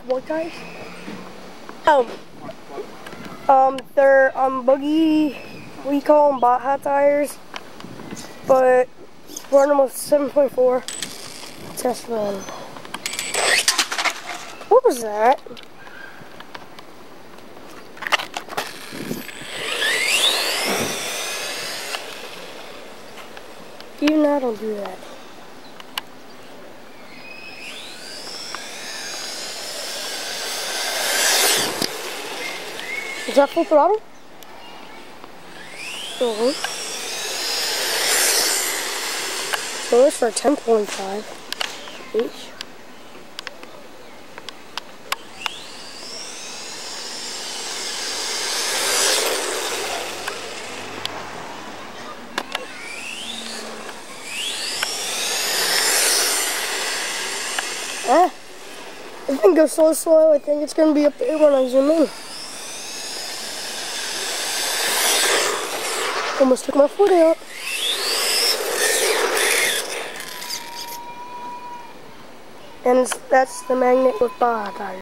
What tires? They're Buggy. We call them Baja tires, but run them with 7.4 test run. What was that? You know, don't do that. Is that full throttle? So it's for 10.5 each. If I can go slow, I think it's going to be up there when I zoom in. Almost took my foot out. And that's the magnet with Baja tires.